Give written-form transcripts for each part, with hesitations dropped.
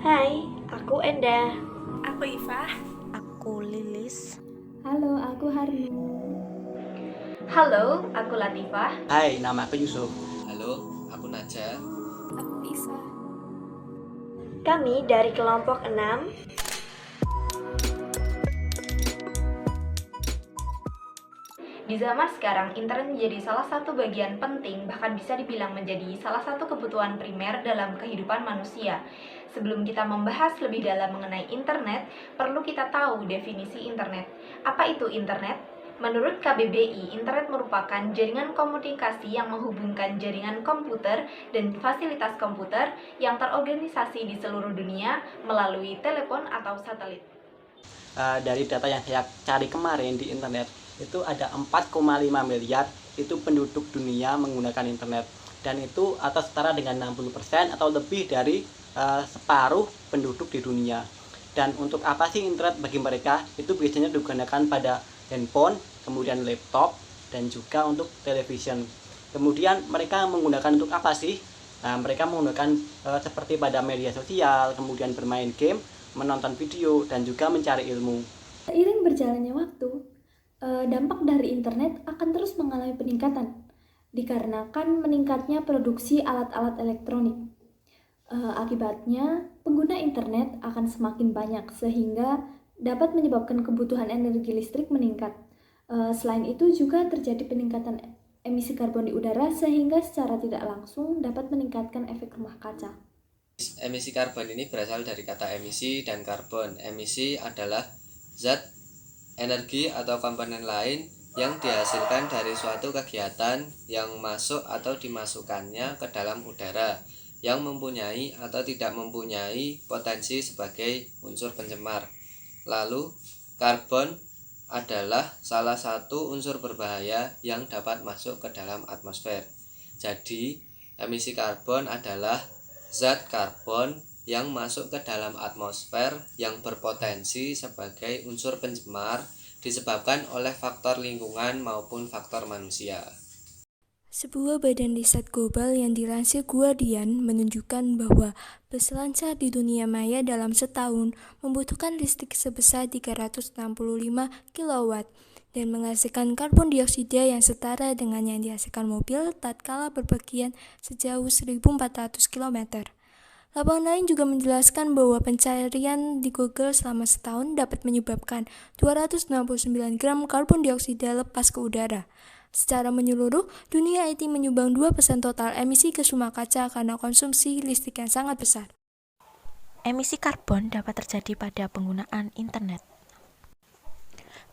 Hai, aku Enda. Aku Ifah. Aku Lilis. Halo, aku Harnu. Halo, aku Latifah. Hai, nama aku Yusuf. Halo, aku Naja. Aku Isa. Kami dari kelompok 6. Di zaman sekarang, internet menjadi salah satu bagian penting, bahkan bisa dibilang menjadi salah satu kebutuhan primer dalam kehidupan manusia. Sebelum kita membahas lebih dalam mengenai internet, perlu kita tahu definisi internet. Apa itu internet? Menurut KBBI, internet merupakan jaringan komunikasi yang menghubungkan jaringan komputer dan fasilitas komputer yang terorganisasi di seluruh dunia melalui telepon atau satelit. Dari data yang saya cari kemarin di internet, itu ada 4,5 miliar itu penduduk dunia menggunakan internet. Dan itu atau setara dengan 60% atau lebih dari separuh penduduk di dunia. Dan untuk apa sih internet bagi mereka? Itu biasanya digunakan pada handphone, kemudian laptop, dan juga untuk television. Kemudian mereka menggunakan untuk apa sih? Mereka menggunakan seperti pada media sosial, kemudian bermain game, menonton video, dan juga mencari ilmu. Seiring berjalannya waktu, dampak dari internet akan terus mengalami peningkatan, dikarenakan meningkatnya produksi alat-alat elektronik. Akibatnya, pengguna internet akan semakin banyak sehingga dapat menyebabkan kebutuhan energi listrik meningkat. Selain itu juga terjadi peningkatan emisi karbon di udara sehingga secara tidak langsung dapat meningkatkan efek rumah kaca. Emisi karbon ini berasal dari kata emisi dan karbon. Emisi adalah zat, energi atau komponen lain yang dihasilkan dari suatu kegiatan yang masuk atau dimasukkannya ke dalam udara yang mempunyai atau tidak mempunyai potensi sebagai unsur pencemar. Lalu, karbon adalah salah satu unsur berbahaya yang dapat masuk ke dalam atmosfer. Jadi, emisi karbon adalah zat karbon yang masuk ke dalam atmosfer yang berpotensi sebagai unsur pencemar disebabkan oleh faktor lingkungan maupun faktor manusia. Sebuah badan riset global yang dilansir Guardian menunjukkan bahwa berselancar di dunia maya dalam setahun membutuhkan listrik sebesar 365 kW dan menghasilkan karbon dioksida yang setara dengan yang dihasilkan mobil tatkala berpergian sejauh 1.400 km. Laporan lain juga menjelaskan bahwa pencarian di Google selama setahun dapat menyebabkan 269 gram karbon dioksida lepas ke udara. Secara menyeluruh, dunia IT menyumbang 2% total emisi gas rumah kaca karena konsumsi listrik yang sangat besar. Emisi karbon dapat terjadi pada penggunaan internet.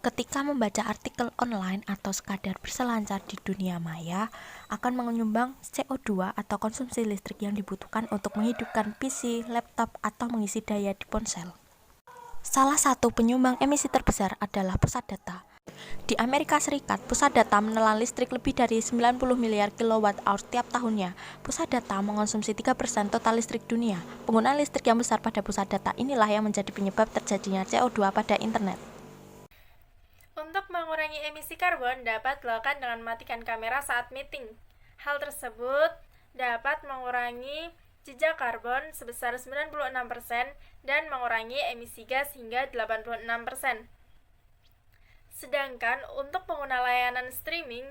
Ketika membaca artikel online atau sekadar berselancar di dunia maya, akan menyumbang CO2 atau konsumsi listrik yang dibutuhkan untuk menghidupkan PC, laptop, atau mengisi daya di ponsel. Salah satu penyumbang emisi terbesar adalah pusat data. Di Amerika Serikat, pusat data menelan listrik lebih dari 90 miliar kilowatt-hour tiap tahunnya. Pusat data mengonsumsi 3% total listrik dunia. Penggunaan listrik yang besar pada pusat data inilah yang menjadi penyebab terjadinya CO2 pada internet. Untuk mengurangi emisi karbon dapat dilakukan dengan mematikan kamera saat meeting. Hal tersebut dapat mengurangi jejak karbon sebesar 96% dan mengurangi emisi gas hingga 86%. Sedangkan untuk pengguna layanan streaming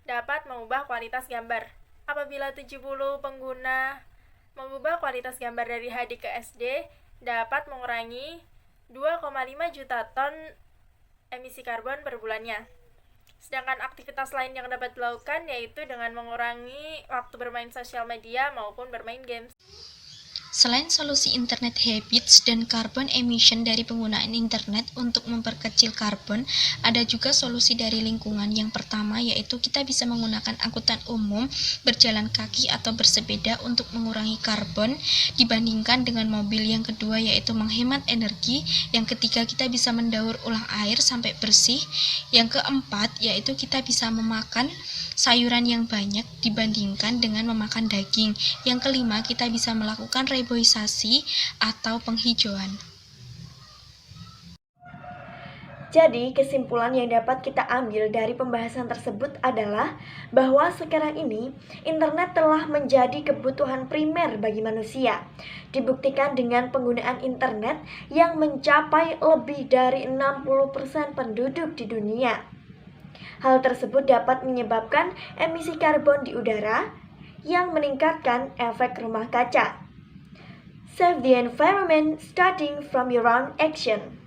dapat mengubah kualitas gambar. Apabila 70 pengguna mengubah kualitas gambar dari HD ke SD, dapat mengurangi 2,5 juta ton emisi karbon per bulannya. Sedangkan aktivitas lain yang dapat dilakukan yaitu dengan mengurangi waktu bermain sosial media maupun bermain games. Selain solusi internet habits dan carbon emission dari penggunaan internet untuk memperkecil karbon, ada juga solusi dari lingkungan. Yang pertama yaitu kita bisa menggunakan angkutan umum, berjalan kaki atau bersepeda untuk mengurangi karbon dibandingkan dengan mobil. Yang kedua yaitu menghemat energi. Yang ketiga kita bisa mendaur ulang air sampai bersih. Yang keempat yaitu kita bisa memakan sayuran yang banyak dibandingkan dengan memakan daging. Yang kelima, kita bisa melakukan reboisasi atau penghijauan. Jadi, kesimpulan yang dapat kita ambil dari pembahasan tersebut adalah bahwa sekarang ini internet telah menjadi kebutuhan primer bagi manusia. Dibuktikan dengan penggunaan internet yang mencapai lebih dari 60% penduduk di dunia. Hal tersebut dapat menyebabkan emisi karbon di udara yang meningkatkan efek rumah kaca. Save the environment starting from your own action.